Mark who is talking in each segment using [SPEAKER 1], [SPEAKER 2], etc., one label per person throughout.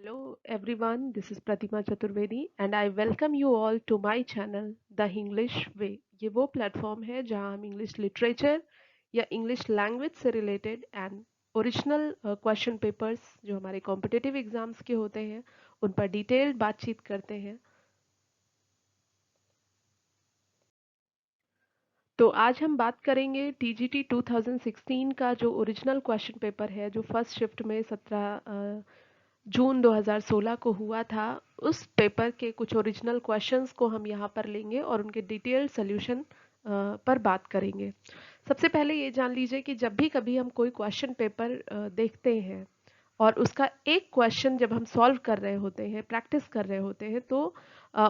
[SPEAKER 1] Hello everyone, this is Pratima Chaturvedi and I welcome you all to my channel The English Way। ये वो platform है जहां हम English literature या English language से related and original question papers जो हमारे कॉम्पिटिटिव एग्जाम्स के होते हैं उन पर डिटेल्ड बातचीत करते हैं। तो आज हम बात करेंगे टीजीटी 2016 का जो ओरिजिनल क्वेश्चन पेपर है जो फर्स्ट शिफ्ट में 17 जून 2016 को हुआ था। उस पेपर के कुछ ओरिजिनल क्वेश्चंस को हम यहाँ पर लेंगे और उनके डिटेल्ड सोल्यूशन पर बात करेंगे। सबसे पहले ये जान लीजिए कि जब भी कभी हम कोई क्वेश्चन पेपर देखते हैं और उसका एक क्वेश्चन जब हम सॉल्व कर रहे होते हैं, प्रैक्टिस कर रहे होते हैं, तो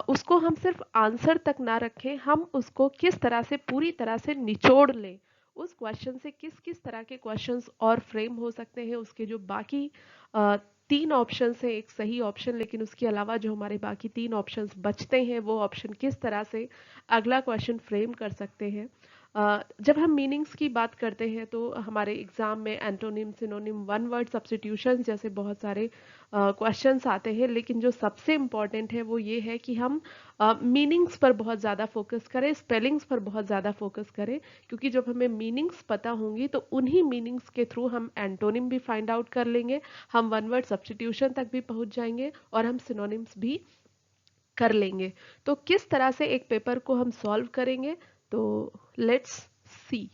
[SPEAKER 1] उसको हम सिर्फ आंसर तक ना रखें, हम उसको किस तरह से पूरी तरह से निचोड़ लें। उस क्वेश्चन से किस किस तरह के क्वेश्चंस और फ्रेम हो सकते हैं, उसके जो बाकी अ, 3 ऑप्शंस हैं, एक सही ऑप्शन, लेकिन उसके अलावा जो हमारे बाकी 3 ऑप्शंस बचते हैं वो ऑप्शन किस तरह से अगला क्वेश्चन फ्रेम कर सकते हैं। जब हम मीनिंग्स की बात करते हैं तो हमारे एग्जाम में antonym, synonym, one word substitution जैसे बहुत सारे क्वेश्चंस आते हैं, लेकिन जो सबसे इम्पॉर्टेंट है वो ये है कि हम मीनिंग्स पर बहुत ज़्यादा फोकस करें, स्पेलिंग्स पर बहुत ज़्यादा फोकस करें, क्योंकि जब हमें मीनिंग्स पता होंगी तो उन्हीं मीनिंग्स के थ्रू हम एंटोनिम भी फाइंड आउट कर लेंगे, हम वन वर्ड सब्स्टिट्यूशन तक भी पहुंच जाएंगे और हम सिनोनिम्स भी कर लेंगे। तो किस तरह से एक पेपर को हम सॉल्व करेंगे, तो let's see.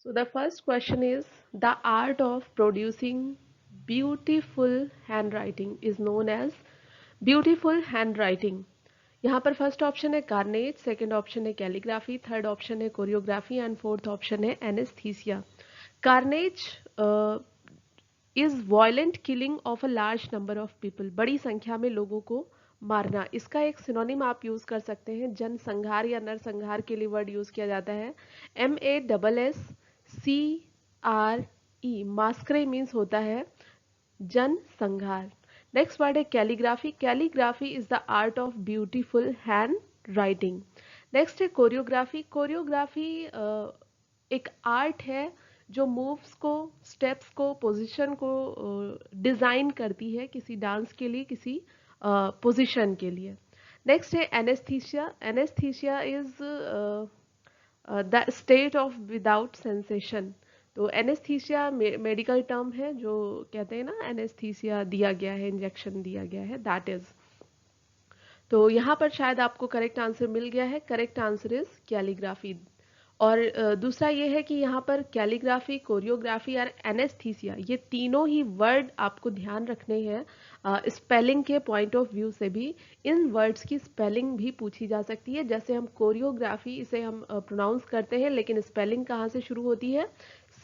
[SPEAKER 1] So the first question is, the art of producing beautiful handwriting is known as beautiful handwriting। यहाँ पर फर्स्ट ऑप्शन है कार्नेज, सेकंड ऑप्शन है कैलीग्राफी, थर्ड ऑप्शन है कोरियोग्राफी एंड फोर्थ ऑप्शन है anaesthesia. Carnage is violent killing of a large number of people, बड़ी संख्या में लोगों को मारना। इसका एक सिनोनिम आप यूज कर सकते हैं, जनसंहार या नरसंहार के लिए वर्ड यूज किया जाता है MASSCRE। मास्करे मीन्स होता है जनसंहार। नेक्स्ट वर्ड है calligraphy. Calligraphy is the art of beautiful hand writing. Next है कोरियोग्राफी। कोरियोग्राफी एक आर्ट है जो मूव्स को, स्टेप्स को, पोजीशन को डिजाइन करती है किसी डांस के लिए, किसी पोजीशन के लिए। नेक्स्ट है anaesthesia. Anaesthesia is the state of without sensation. तो एनेस्थीसिया मेडिकल टर्म है, जो कहते हैं ना एनेस्थीसिया दिया गया है, इंजेक्शन दिया गया है, दैट इज। तो यहाँ पर शायद आपको करेक्ट आंसर मिल गया है। Correct answer is calligraphy. और दूसरा ये है कि यहाँ पर कैलीग्राफी, कोरियोग्राफी और एनेस्थीसिया, ये तीनों ही वर्ड आपको ध्यान रखने हैं। स्पेलिंग के पॉइंट ऑफ व्यू से भी इन वर्ड्स की स्पेलिंग भी पूछी जा सकती है। जैसे हम कोरियोग्राफी, इसे हम प्रोनाउंस करते हैं, लेकिन स्पेलिंग कहाँ से शुरू होती है?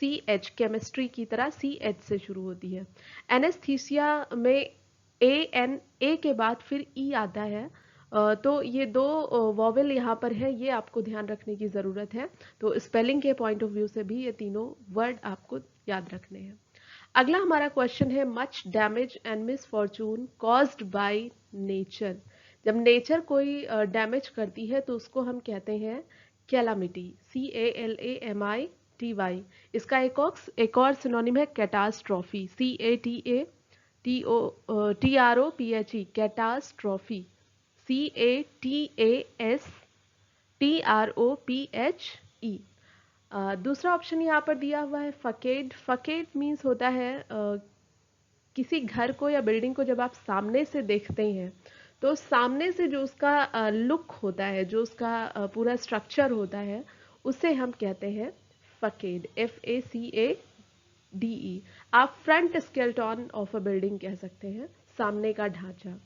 [SPEAKER 1] CH, केमिस्ट्री की तरह CH से शुरू होती है। एनेस्थीसिया में ए के बाद फिर ई आता है। तो ये दो वॉवेल यहाँ पर है, ये आपको ध्यान रखने की ज़रूरत है। तो स्पेलिंग के पॉइंट ऑफ व्यू से भी ये तीनों वर्ड आपको याद रखने हैं। अगला हमारा क्वेश्चन है, much damage and misfortune caused by nature. जब नेचर कोई डैमेज करती है तो उसको हम कहते हैं कैलामिटी, CALAMITY। इसका एक और सिनोनिम है कैटास्ट्रॉफी, CATASTROPHE, कैटास्ट्रॉफी, CATASTROPHE। दूसरा ऑप्शन यहाँ पर दिया हुआ है फकेड। फकेड मीन्स होता है किसी घर को या बिल्डिंग को जब आप सामने से देखते हैं तो सामने से जो उसका लुक होता है, जो उसका पूरा स्ट्रक्चर होता है, उसे हम कहते हैं फकेड, FACADE। आप front skeleton of a building कह सकते हैं, सामने का ढांचा।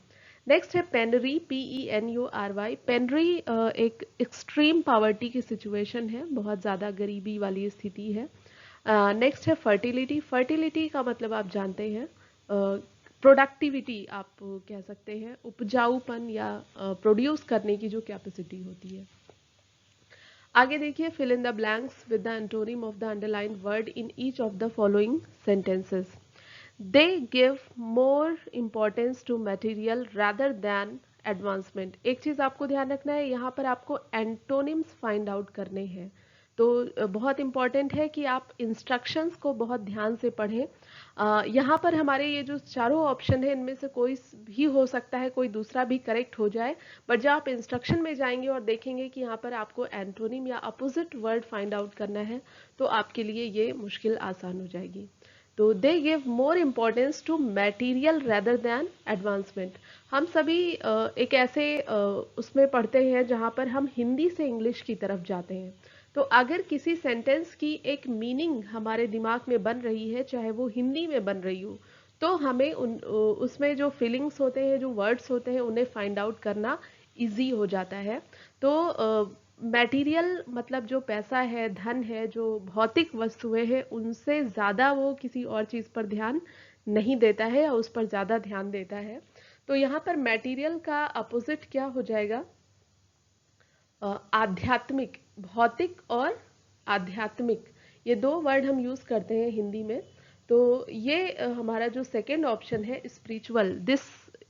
[SPEAKER 1] नेक्स्ट है पेनरी, PENURY। पेनरी एक एक्सट्रीम पॉवर्टी की सिचुएशन है, बहुत ज़्यादा गरीबी वाली स्थिति है। नेक्स्ट है फर्टिलिटी। फर्टिलिटी का मतलब आप जानते हैं, प्रोडक्टिविटी आप कह सकते हैं, उपजाऊपन या प्रोड्यूस करने की जो कैपेसिटी होती है। आगे देखिए, fill in the blanks with the antonym of the underlined word in each of the following sentences. They give more importance to material rather than advancement. एक चीज आपको ध्यान रखना है, यहाँ पर आपको एंटोनिम्स फाइंड आउट करने हैं। तो बहुत इम्पॉर्टेंट है कि आप इंस्ट्रक्शंस को बहुत ध्यान से पढ़ें। यहाँ पर हमारे ये जो चारों ऑप्शन है इनमें से कोई भी हो सकता है, कोई दूसरा भी करेक्ट हो जाए, बट जब आप इंस्ट्रक्शन में जाएंगे और देखेंगे कि यहाँ पर आपको एंटोनिम या अपोजिट वर्ड फाइंड आउट करना है तो आपके लिए ये मुश्किल आसान हो जाएगी। तो they give more importance to material rather than advancement. हम सभी एक ऐसे उसमें पढ़ते हैं जहाँ पर हम हिंदी से इंग्लिश की तरफ जाते हैं। तो अगर किसी सेंटेंस की एक मीनिंग हमारे दिमाग में बन रही है, चाहे वो हिंदी में बन रही हो, तो हमें उसमें जो फीलिंग्स होते हैं, जो वर्ड्स होते हैं, उन्हें फाइंड आउट करना इजी हो जाता है। तो मटेरियल मतलब जो पैसा है, धन है, जो भौतिक वस्तुएं हैं, उनसे ज़्यादा वो किसी और चीज़ पर ध्यान नहीं देता है या उस पर ज़्यादा ध्यान देता है। तो यहाँ पर मटेरियल का अपोजिट क्या हो जाएगा? आध्यात्मिक। भौतिक और आध्यात्मिक, ये दो वर्ड हम यूज करते हैं हिंदी में। तो ये हमारा जो सेकंड ऑप्शन है spiritual, this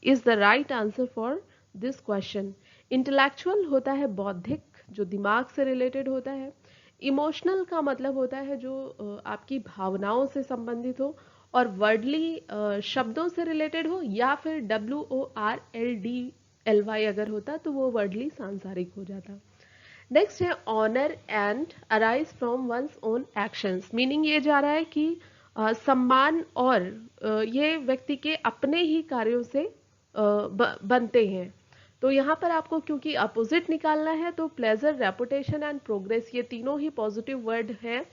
[SPEAKER 1] is the right answer for this question. Intellectual होता है बौद्धिक, जो दिमाग से रिलेटेड होता है। इमोशनल का मतलब होता है जो आपकी भावनाओं से संबंधित हो। और वर्डली शब्दों से रिलेटेड हो, या फिर WORLDLY अगर होता तो वो वर्डली सांसारिक हो जाता। नेक्स्ट है honour and arise from one's own actions. Meaning ये जा रहा है कि सम्मान और ये व्यक्ति के अपने ही कार्यों से बनते हैं। तो यहाँ पर आपको क्योंकि अपोजिट निकालना है, तो प्लेजर, रेपुटेशन एंड प्रोग्रेस, ये तीनों ही पॉजिटिव वर्ड हैं।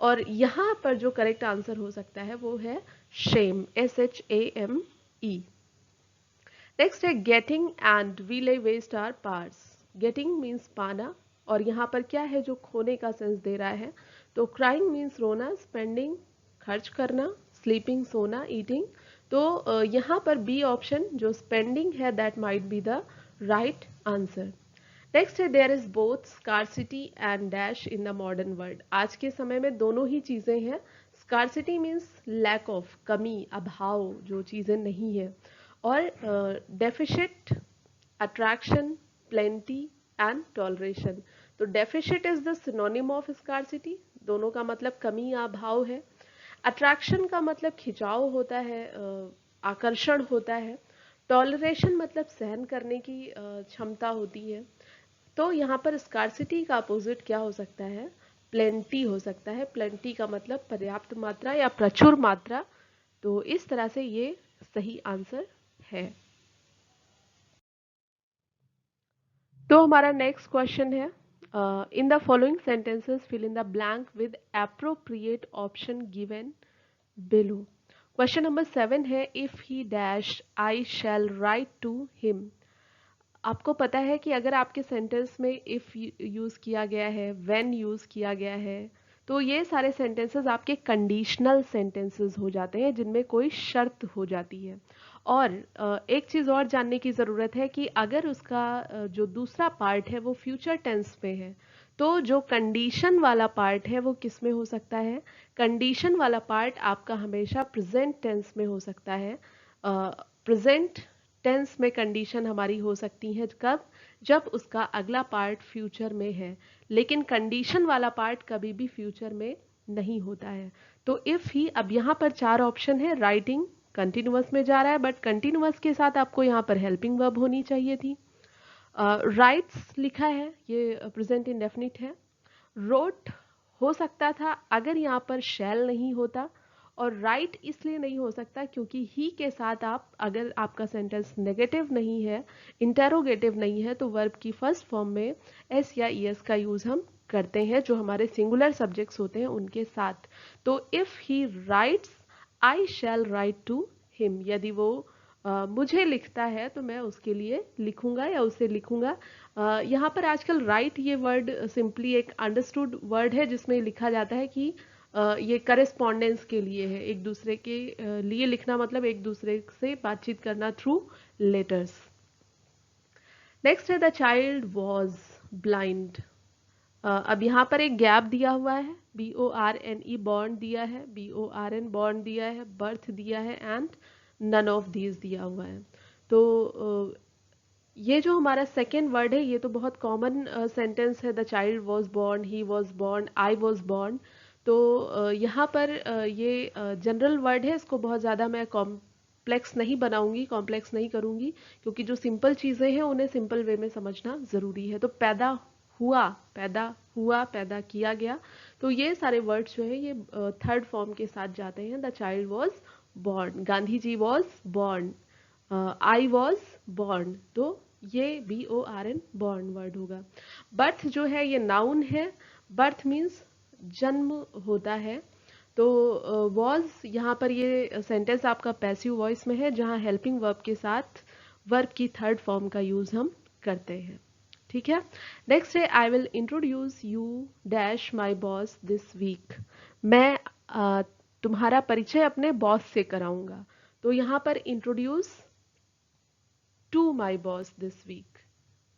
[SPEAKER 1] और यहाँ पर जो करेक्ट आंसर हो सकता है वो है शेम, SHAME। नेक्स्ट है getting and vile west are parts. Getting means पाना, और यहाँ पर क्या है जो खोने का सेंस दे रहा है। तो क्राइंग मीन्स रोना, स्पेंडिंग खर्च करना, स्लीपिंग सोना, ईटिंग। तो यहाँ पर बी ऑप्शन जो स्पेंडिंग है that might be the right answer. Next है there is both scarcity and dash in the modern world. आज के समय में दोनों ही चीजें हैं। स्कार्सिटी मीन्स लैक ऑफ, कमी, अभाव, जो चीजें नहीं है। और deficit, attraction, plenty and toleration. तो deficit is the synonym of scarcity, दोनों का मतलब कमी या अभाव है। अट्रैक्शन का मतलब खिंचाव होता है, आकर्षण होता है। टॉलरेशन मतलब सहन करने की क्षमता होती है। तो यहाँ पर स्कार्सिटी का अपोजिट क्या हो सकता है? प्लेंटी हो सकता है। प्लेंटी का मतलब पर्याप्त मात्रा या प्रचुर मात्रा। तो इस तरह से ये सही आंसर है। तो हमारा नेक्स्ट क्वेश्चन है in the following sentences fill in the blank with appropriate option given below. Question number 7 है if he dash I shall write to him. आपको पता है कि अगर आपके सेंटेंस में इफ यूज किया गया है, व्हेन यूज किया गया है, तो ये सारे सेंटेंसेस आपके कंडीशनल सेंटेंसेस हो जाते हैं जिनमें कोई शर्त हो जाती है। और एक चीज़ और जानने की ज़रूरत है कि अगर उसका जो दूसरा पार्ट है वो फ्यूचर टेंस में है, तो जो कंडीशन वाला पार्ट है वो किस में हो सकता है? कंडीशन वाला पार्ट आपका हमेशा प्रेजेंट टेंस में हो सकता है। प्रेजेंट टेंस में कंडीशन हमारी हो सकती है कब? जब उसका अगला पार्ट फ्यूचर में है। लेकिन कंडीशन वाला पार्ट कभी भी फ्यूचर में नहीं होता है। तो इफ ही, अब यहाँ पर 4 ऑप्शन है। राइटिंग कंटिन्यूअस में जा रहा है, बट कंटिन्यूअस के साथ आपको यहाँ पर हेल्पिंग वर्ब होनी चाहिए थी। राइट्स लिखा है, ये प्रेजेंट इंडेफिनिट है। रोट हो सकता था अगर यहाँ पर शैल नहीं होता। और राइट इसलिए नहीं हो सकता क्योंकि ही के साथ आप, अगर आपका सेंटेंस नेगेटिव नहीं है, इंटेरोगेटिव नहीं है, तो वर्ब की फर्स्ट फॉर्म में एस या ईएस का यूज हम करते हैं जो हमारे सिंगुलर सब्जेक्ट्स होते हैं उनके साथ। तो if he writes I shall write to him, यदि वो मुझे लिखता है तो मैं उसके लिए लिखूंगा या उसे लिखूंगा। यहाँ पर आजकल राइट ये वर्ड सिंपली एक अंडरस्टूड वर्ड है जिसमें लिखा जाता है कि ये करेस्पॉन्डेंस के लिए है, एक दूसरे के लिए लिखना मतलब एक दूसरे से बातचीत करना थ्रू लेटर्स। नेक्स्ट है द चाइल्ड वॉज ब्लाइंड। अब यहाँ पर एक गैप दिया हुआ है, BORNE बॉर्न दिया है, BORN बॉर्न दिया है, बर्थ दिया है, एंड नन ऑफ दीज दिया हुआ है। तो ये जो हमारा सेकेंड वर्ड है ये तो बहुत कॉमन सेंटेंस है, the child was born, he was born, I was born. तो यहाँ पर ये जनरल वर्ड है, इसको बहुत ज़्यादा मैं कॉम्प्लेक्स नहीं बनाऊंगी, कॉम्प्लेक्स नहीं करूंगी, क्योंकि जो सिंपल चीज़ें हैं उन्हें सिंपल वे में समझना ज़रूरी है। तो पैदा हुआ, पैदा हुआ, पैदा किया गया, तो ये सारे वर्ड्स जो है ये थर्ड फॉर्म के साथ जाते हैं। The child was born, Gandhi ji was born, I was born, तो ये BORN बॉर्न वर्ड होगा। बर्थ जो है ये नाउन है, बर्थ मीन्स जन्म होता है। तो वॉज यहाँ पर ये सेंटेंस आपका पैसिव वॉइस में है, जहाँ हेल्पिंग वर्ब के साथ वर्ब की थर्ड फॉर्म का यूज हम करते हैं। ठीक है। नेक्स्ट है I will introduce you dash my boss this week. मैं तुम्हारा परिचय अपने बॉस से कराऊंगा। तो यहाँ पर introduce to my boss this week,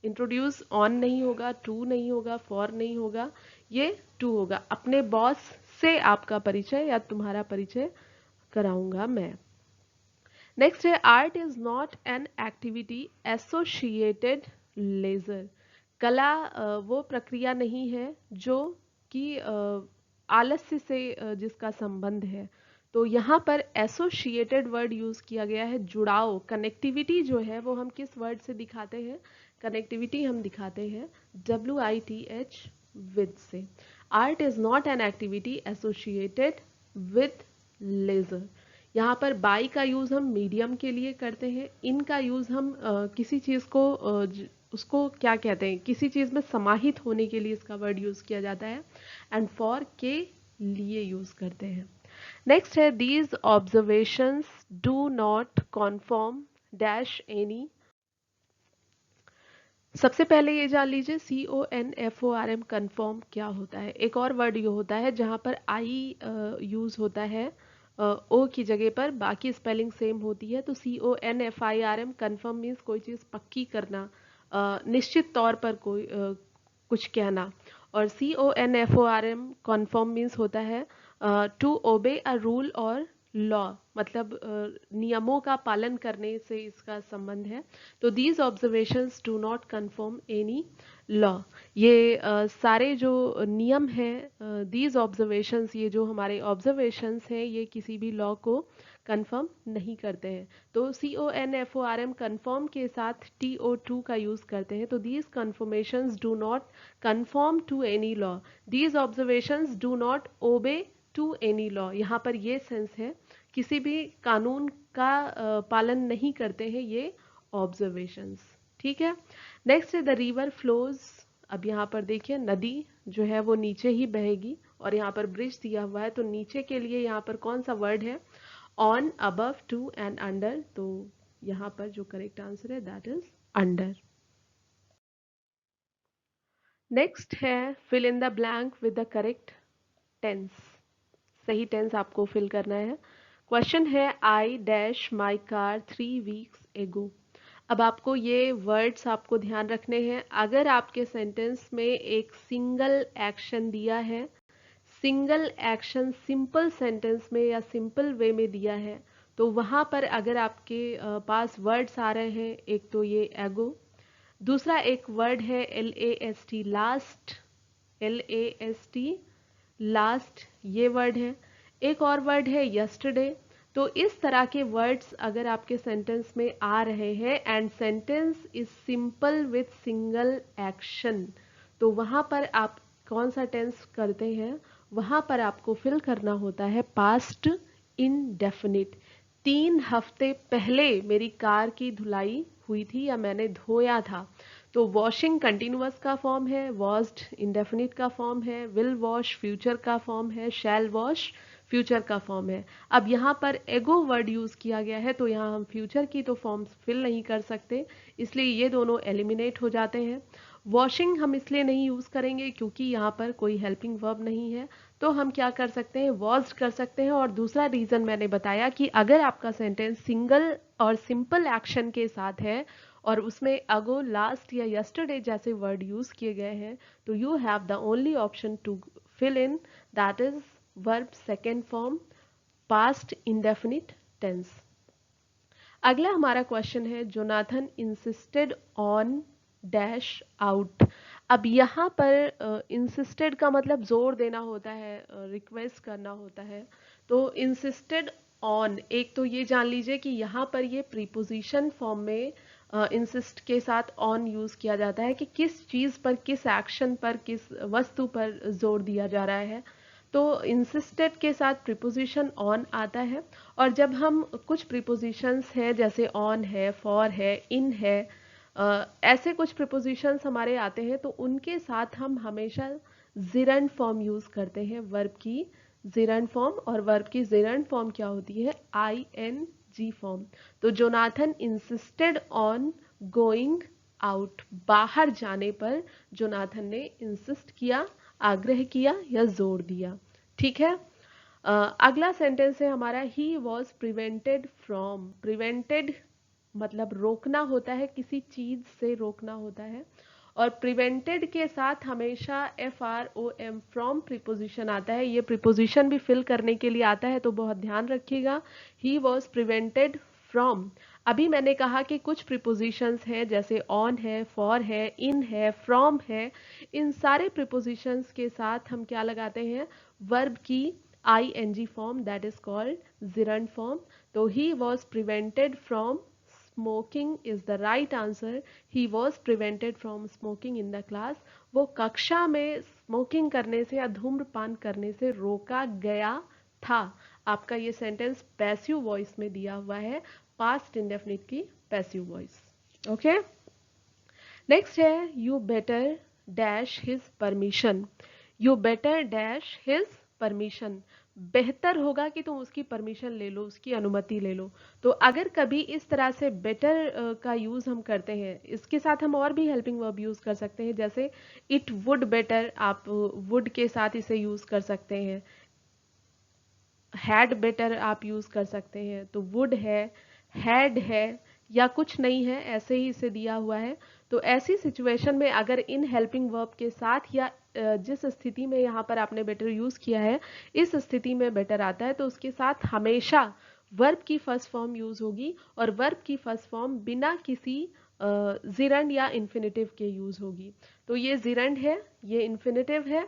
[SPEAKER 1] introduce on नहीं होगा, टू नहीं होगा, फॉर नहीं होगा, ये टू होगा। अपने बॉस से आपका परिचय या तुम्हारा परिचय कराऊंगा मैं। नेक्स्ट है art is not an activity associated leisure. कला वो प्रक्रिया नहीं है जो कि आलस्य से जिसका संबंध है। तो यहाँ पर एसोसिएटेड वर्ड यूज किया गया है, जुड़ाव, कनेक्टिविटी जो है वो हम किस वर्ड से दिखाते हैं, कनेक्टिविटी हम दिखाते हैं WITH विद से। Art is not an activity associated with leisure. यहाँ पर बाई का यूज हम मीडियम के लिए करते हैं, इन का यूज हम किसी चीज को उसको क्या कहते हैं, किसी चीज में समाहित होने के लिए इसका वर्ड यूज किया जाता है, एंड फॉर के लिए यूज करते हैं। नेक्स्ट है these observations do not conform dash any. सबसे पहले ये जान लीजिए CONFORM कन्फर्म क्या होता है। एक और वर्ड ये होता है जहाँ पर आई यूज होता है ओ की जगह पर, बाकी स्पेलिंग सेम होती है। तो CONFIRM कन्फर्म मीन्स कोई चीज़ पक्की करना, निश्चित तौर पर कोई कुछ कहना। और CONFORM कन्फर्म मीन्स होता है टू ओबे अ रूल और लॉ, मतलब नियमों का पालन करने से इसका संबंध है। तो these observations do not confirm any law. ये सारे जो नियम हैं, दीज ऑब्जर्वेशंस, ये जो हमारे ऑब्जर्वेशंस हैं, ये किसी भी लॉ को कन्फर्म नहीं करते हैं। तो CONFORM कन्फर्म के साथ TO2 का यूज करते हैं। तो these confirmations do not confirm to any law, these observations do not obey to any law. यहाँ पर ये सेंस है, किसी भी कानून का पालन नहीं करते हैं ये ऑब्जर्वेशंस। ठीक है। नेक्स्ट है द रिवर फ्लोज। अब यहाँ पर देखिए नदी जो है वो नीचे ही बहेगी, और यहाँ पर ब्रिज दिया हुआ है, तो नीचे के लिए यहाँ पर कौन सा वर्ड है, on, above, to and under. तो यहाँ पर जो करेक्ट आंसर है दैट इज अंडर। नेक्स्ट है fill in the blank with the correct tense. सही टेंस आपको फिल करना है। क्वेश्चन है I dash my car 3 weeks एगो। अब आपको ये वर्ड्स आपको ध्यान रखने हैं। अगर आपके सेंटेंस में एक सिंगल एक्शन दिया है, सिंगल एक्शन सिंपल सेंटेंस में या सिंपल वे में दिया है, तो वहां पर अगर आपके पास वर्ड्स आ रहे हैं, एक तो ये एगो, दूसरा एक वर्ड है LAST लास्ट, LAST लास्ट, ये वर्ड है, एक और वर्ड है यस्टरडे। तो इस तरह के वर्ड्स अगर आपके सेंटेंस में आ रहे हैं and sentence is simple with single action, तो वहां पर आप कौन सा टेंस करते हैं, वहां पर आपको फिल करना होता है पास्ट इनडेफिनिट। 3 हफ्ते पहले मेरी कार की धुलाई हुई थी या मैंने धोया था। तो वॉशिंग कंटिन्यूअस का फॉर्म है, वॉश्ड इंडेफिनिट का फॉर्म है, विल वॉश फ्यूचर का फॉर्म है, शैल वॉश फ्यूचर का फॉर्म है। अब यहाँ पर एगो वर्ड यूज किया गया है, तो यहाँ हम फ्यूचर की तो फॉर्म्स फिल नहीं कर सकते, इसलिए ये दोनों एलिमिनेट हो जाते हैं। वॉशिंग हम इसलिए नहीं यूज करेंगे क्योंकि यहाँ पर कोई हेल्पिंग वर्ब नहीं है, तो हम क्या कर सकते हैं, वॉज्ड कर सकते हैं। और दूसरा रीजन मैंने बताया कि अगर आपका सेंटेंस सिंगल और सिंपल एक्शन के साथ है और उसमें अगो, लास्ट या यस्टरडे जैसे वर्ड यूज किए गए हैं, तो you have the only option to fill in, that is verb second form past indefinite tense. अगला हमारा क्वेश्चन है, Jonathan insisted on dash out. अब यहाँ पर इंसिस्टेड का मतलब जोर देना होता है, रिक्वेस्ट करना होता है। तो इंसिस्टेड ऑन, एक तो ये जान लीजिए कि यहाँ पर ये प्रीपोजिशन फॉर्म में इंसिस्ट के साथ ऑन यूज किया जाता है कि किस चीज पर, किस एक्शन पर, किस वस्तु पर जोर दिया जा रहा है। तो इंसिस्टेड के साथ प्रीपोजिशन ऑन आता है। और जब हम कुछ प्रीपोजिशंस हैं जैसे ऑन है, फॉर है, इन है, ऐसे कुछ प्रीपोजिशंस हमारे आते हैं तो उनके साथ हम हमेशा जिरंड फॉर्म यूज करते हैं, वर्ब की जिरंड फॉर्म। और वर्ब की जिरंड फॉर्म क्या होती है? I N G form. तो Jonathan insisted on going out, बाहर जाने पर जोनाथन ने इंसिस्ट किया, आग्रह किया या जोर दिया। ठीक है। अगला सेंटेंस है हमारा, ही वॉज प्रिवेंटेड फ्रॉम। प्रिवेंटेड मतलब रोकना होता है, किसी चीज से रोकना होता है। और प्रिवेंटेड के साथ हमेशा F R O M from preposition आता है। ये प्रीपोजिशन भी फिल करने के लिए आता है, तो बहुत ध्यान रखिएगा। ही वॉज प्रिवेंटेड फ्रॉम। अभी मैंने कहा कि कुछ प्रीपोजिशंस हैं जैसे ऑन है, फॉर है, इन है, फ्रॉम है। इन सारे प्रीपोजिशंस के साथ हम क्या लगाते हैं? वर्ब की I N G form, that is called gerund form. तो he was prevented from smoking is the right answer. He was prevented from smoking in the class. वो कक्षा में स्मोकिंग करने से या धूम्रपान करने से रोका गया था। आपका ये सेंटेंस पैसिव वॉइस में दिया हुआ है, पास्ट इंडेफिनिट की पैसिव वॉइस। ओके। नेक्स्ट है, you better dash his permission. You better dash his permission. बेहतर होगा कि तुम उसकी परमिशन ले लो, उसकी अनुमति ले लो। तो अगर कभी इस तरह से बेटर का यूज हम करते हैं, इसके साथ हम और भी हेल्पिंग वर्ब यूज कर सकते हैं, जैसे इट वुड बेटर, आप वुड के साथ इसे यूज कर सकते हैं। हैड बेटर आप यूज कर सकते हैं। तो वुड है, हैड है, या कुछ नहीं है, ऐसे ही इसे दिया हुआ है। तो ऐसी सिचुएशन में अगर इन हेल्पिंग वर्ब के साथ या जिस स्थिति में यहाँ पर आपने बेटर यूज किया है, इस स्थिति में बेटर आता है, तो उसके साथ हमेशा वर्ब की फर्स्ट फॉर्म यूज होगी। और वर्ब की फर्स्ट फॉर्म बिना किसी जिरंड या इन्फिनेटिव के यूज होगी। तो ये जिरंड है, ये इन्फिनेटिव है,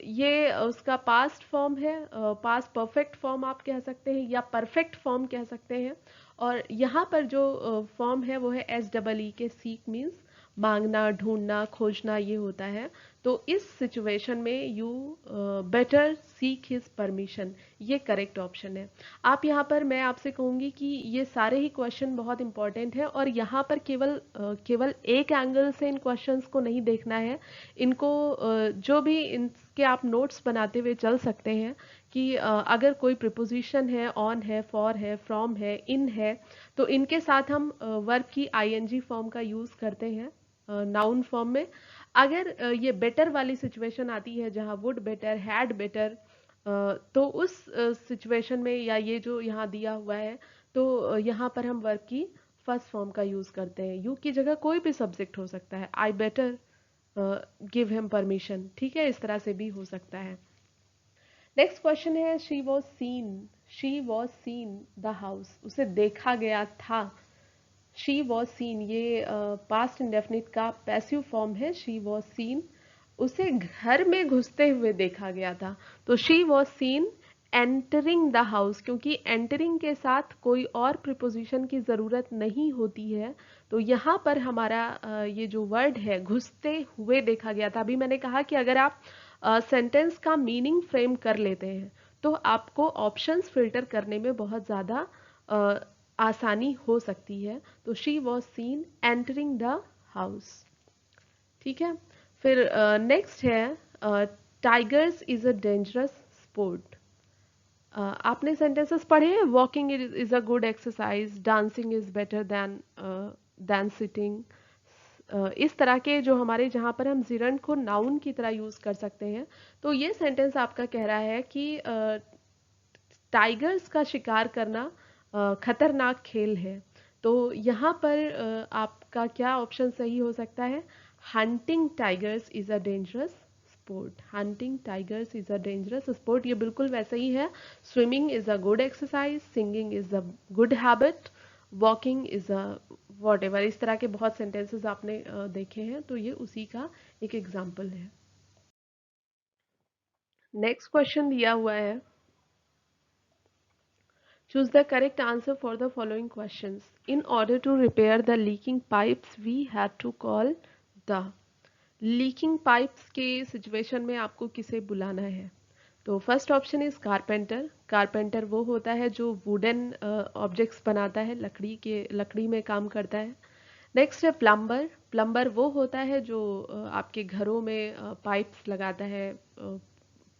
[SPEAKER 1] ये उसका पास्ट फॉर्म है, पास्ट परफेक्ट फॉर्म आप कह सकते हैं या परफेक्ट फॉर्म कह सकते हैं। और यहाँ पर जो फॉर्म है वो है एस डबल ई के, सीक मीन्स मांगना, ढूंढना, खोजना, ये होता है। तो इस सिचुएशन में you better seek his permission, ये करेक्ट ऑप्शन है। आप यहाँ पर, मैं आपसे कहूँगी कि ये सारे ही क्वेश्चन बहुत इंपॉर्टेंट हैं और यहाँ पर केवल एक एंगल से इन क्वेश्चंस को नहीं देखना है। इनको जो भी इनके आप नोट्स बनाते हुए चल सकते हैं कि अगर कोई प्रिपोजिशन है, ऑन है, फॉर है, फ्रॉम है, इन है, तो इनके साथ हम वर्ब की आईएनजी फॉर्म का यूज करते हैं नाउन फॉर्म में। अगर ये बेटर वाली सिचुएशन आती है जहां वुड बेटर, हैड बेटर, तो उस सिचुएशन में, या ये जो यहाँ दिया हुआ है, तो यहाँ पर हम वर्ब की फर्स्ट फॉर्म का यूज करते हैं। यू की जगह कोई भी सब्जेक्ट हो सकता है, I better give him permission, ठीक है, इस तरह से भी हो सकता है। नेक्स्ट क्वेश्चन है, she was seen the house. उसे देखा गया था। शी वॉज सीन, ये पास्ट इंडेफिनिट का पैसिव फॉर्म है। शी वॉज सीन, उसे घर में घुसते हुए देखा गया था। तो she was seen entering the house, क्योंकि एंटरिंग के साथ कोई और प्रिपोजिशन की ज़रूरत नहीं होती है। तो यहाँ पर हमारा ये जो वर्ड है, घुसते हुए देखा गया था। अभी मैंने कहा कि अगर आप सेंटेंस का मीनिंग फ्रेम कर लेते हैं तो आपको ऑप्शंस फिल्टर करने में बहुत ज़्यादा आसानी हो सकती है। तो she was seen entering the house. ठीक है। फिर नेक्स्ट है, tigers is a dangerous sport. आपने सेंटेंसेस पढ़े हैं, walking is a good exercise, dancing is better than sitting. इस तरह के जो हमारे, जहाँ पर हम जिरंड को नाउन की तरह यूज कर सकते हैं। तो ये सेंटेंस आपका कह रहा है कि टाइगर्स का शिकार करना खतरनाक खेल है। तो यहाँ पर आपका क्या ऑप्शन सही हो सकता है? Hunting tigers is a dangerous sport. Hunting tigers is a dangerous sport, ये बिल्कुल वैसा ही है। Swimming is a good exercise, singing is a good habit, walking is a what ever, इस तरह के बहुत सेंटेंसेस आपने देखे हैं, तो ये उसी का एक एग्जाम्पल है। नेक्स्ट क्वेश्चन दिया हुआ है, choose the correct answer for the following questions. In order to repair the leaking pipes we had to call the, leaking pipes के सिचुएशन में आपको किसे बुलाना है? तो first option is carpenter. Carpenter वो होता है जो वुडन ऑब्जेक्ट्स बनाता है, लकड़ी में काम करता है। नेक्स्ट है प्लम्बर। प्लम्बर वो होता है जो आपके घरों में पाइप्स लगाता है,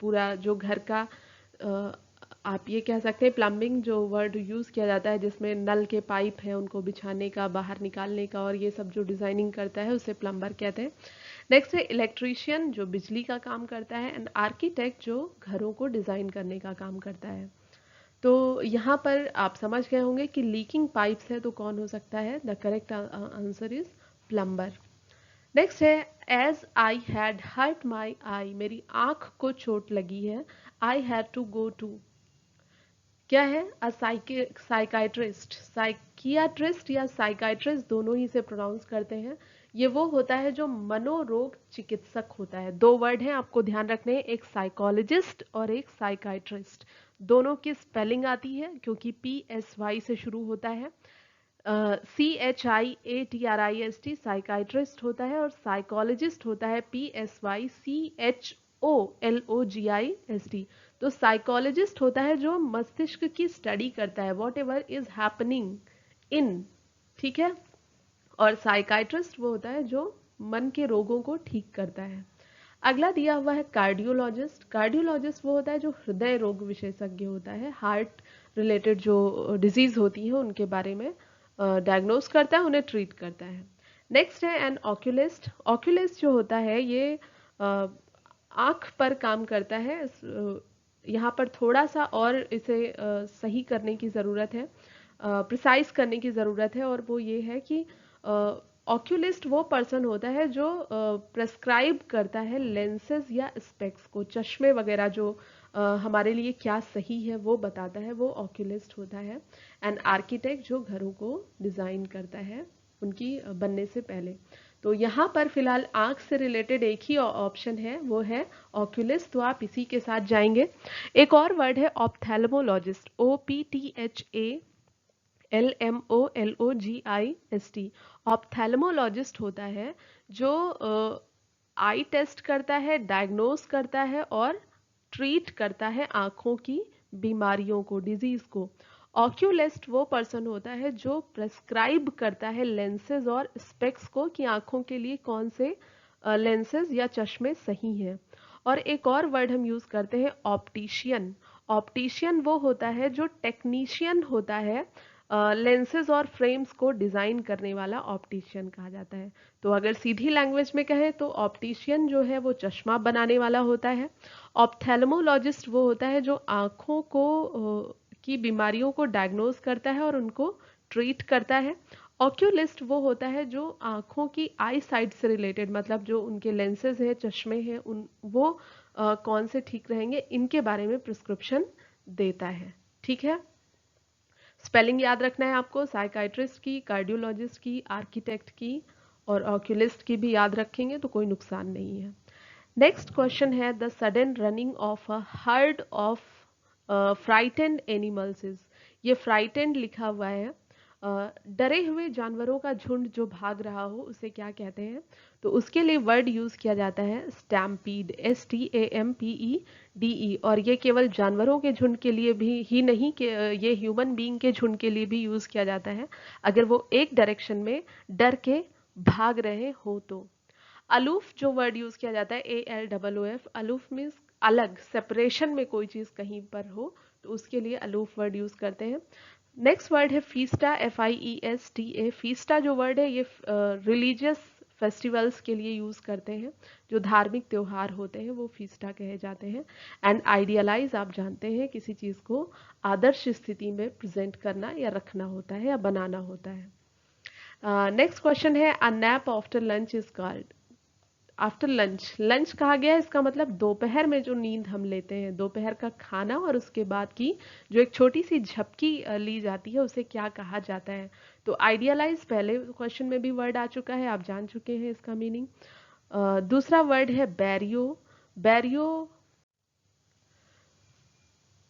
[SPEAKER 1] पूरा जो घर का आप ये कह सकते हैं प्लम्बिंग जो वर्ड यूज़ किया जाता है जिसमें नल के पाइप हैं उनको बिछाने का, बाहर निकालने का, और ये सब जो डिज़ाइनिंग करता है उसे प्लम्बर कहते हैं। नेक्स्ट है इलेक्ट्रीशियन जो बिजली का काम करता है, एंड आर्किटेक्ट जो घरों को डिज़ाइन करने का काम करता है। तो यहाँ पर आप समझ गए होंगे कि लीकिंग पाइप्स है तो कौन हो सकता है? The correct answer is plumber. Next है as I had hurt my eye, मेरी आंख को चोट लगी है, I had to go to, क्या है? A psychiatrist. साइकियाट्रिस्ट या साइकाइट्रिस्ट दोनों ही से प्रोनाउंस करते हैं। ये वो होता है जो मनोरोग चिकित्सक होता है। दो वर्ड हैं आपको ध्यान रखने हैं, एक साइकोलॉजिस्ट और एक साइकाइट्रिस्ट। दोनों की स्पेलिंग आती है क्योंकि PSY से शुरू होता है। CHIATRIST साइकाइट्रिस्ट होता है, और साइकोलॉजिस्ट होता है PSYCHOLOGIST। तो साइकोलॉजिस्ट होता है जो मस्तिष्क की स्टडी करता है, what ever is happening in, ठीक है। और साइकाइट्रिस्ट वो होता है जो मन के रोगों को ठीक करता है। अगला दिया हुआ है कार्डियोलॉजिस्ट। कार्डियोलॉजिस्ट वो होता है जो हृदय रोग विशेषज्ञ होता है, हार्ट रिलेटेड जो डिजीज होती है उनके बारे में डायग्नोस करता है, उन्हें ट्रीट करता है। नेक्स्ट है एन ऑक्यूलिस्ट। ऑक्यूलिस्ट जो होता है ये आँख पर काम करता है। यहाँ पर थोड़ा सा और इसे सही करने की ज़रूरत है, प्रिसाइज करने की ज़रूरत है, और वो ये है कि ऑक्यूलिस्ट वो पर्सन होता है जो प्रेस्क्राइब करता है लेंसेज या स्पेक्स को, चश्मे वगैरह जो हमारे लिए क्या सही है वो बताता है, वो ऑक्यूलिस्ट होता है। एंड आर्किटेक्ट जो घरों को डिज़ाइन करता है उनकी बनने से पहले। तो यहाँ पर फिलहाल आंख से रिलेटेड एक ही ऑप्शन है, वो है ऑक्यूलिस्ट, तो आप इसी के साथ जाएंगे। एक और वर्ड है ऑप्थेल्मोलॉजिस्ट। OPTHALMOLOGIST। ऑप्थेल्मोलॉजिस्ट होता है जो आई टेस्ट करता है, डायग्नोस करता है और ट्रीट करता है आंखों की बीमारियों को, डिजीज को। ऑक्यूलिस्ट वो पर्सन होता है जो प्रेस्क्राइब करता है लेंसेज और स्पेक्स को कि आंखों के लिए कौन से लेंसेज या चश्मे सही हैं। और एक और वर्ड हम यूज करते हैं ऑप्टिशियन। ऑप्टिशियन वो होता है जो टेक्नीशियन होता है, लेंसेज और फ्रेम्स को डिज़ाइन करने वाला ऑप्टिशियन कहा जाता है। तो अगर सीधी लैंग्वेज में कहें तो ऑप्टिशियन जो है वो चश्मा बनाने वाला होता है। ऑप्थेल्मोलॉजिस्ट वो होता है जो आँखों को की बीमारियों को डायग्नोज करता है और उनको ट्रीट करता है। ऑक्यूलिस्ट वो होता है जो आँखों की आई साइट से रिलेटेड, मतलब जो उनके लेंसेज हैं, चश्मे हैं, उन वो कौन से ठीक रहेंगे इनके बारे में प्रिस्क्रिप्शन देता है। ठीक है, स्पेलिंग याद रखना है आपको, साइकाइट्रिस्ट की, कार्डियोलॉजिस्ट की, आर्किटेक्ट की और ऑक्यूलिस्ट की भी याद रखेंगे तो कोई नुकसान नहीं है। नेक्स्ट क्वेश्चन है the sudden running of a herd of frightened animals is. ये फ्राइटेंड लिखा हुआ है, डरे हुए जानवरों का झुंड जो भाग रहा हो उसे क्या कहते हैं? तो उसके लिए वर्ड यूज किया जाता है स्टैम्पीड, STAMPEDE। और ये केवल जानवरों के झुंड के लिए भी ही नहीं कि ये ह्यूमन बीइंग के झुंड के लिए भी यूज किया जाता है अगर वो एक डायरेक्शन में डर के भाग रहे हो तो। अलूफ जो वर्ड यूज किया जाता है ALOOF, अलूफ मीन्स अलग, सेपरेशन में कोई चीज कहीं पर हो तो उसके लिए अलूफ वर्ड यूज करते हैं। नेक्स्ट वर्ड है फीस्टा, FIESTA। फीस्टा जो वर्ड है ये रिलीजियस फेस्टिवल्स के लिए यूज करते हैं, जो धार्मिक त्योहार होते हैं वो फीस्टा कहे जाते हैं। एंड आइडियलाइज आप जानते हैं किसी चीज को आदर्श स्थिति में प्रेजेंट करना या रखना होता है या बनाना होता है। नेक्स्ट क्वेश्चन है अ nap after lunch is called. After lunch, lunch कहा गया है, इसका मतलब दोपहर में जो नींद हम लेते हैं, दोपहर का खाना और उसके बाद की जो एक छोटी सी झपकी ली जाती है, उसे क्या कहा जाता है? तो आइडियलाइज पहले क्वेश्चन में भी वर्ड आ चुका है, आप जान चुके हैं इसका मीनिंग। दूसरा वर्ड है बैरियो। बैरियो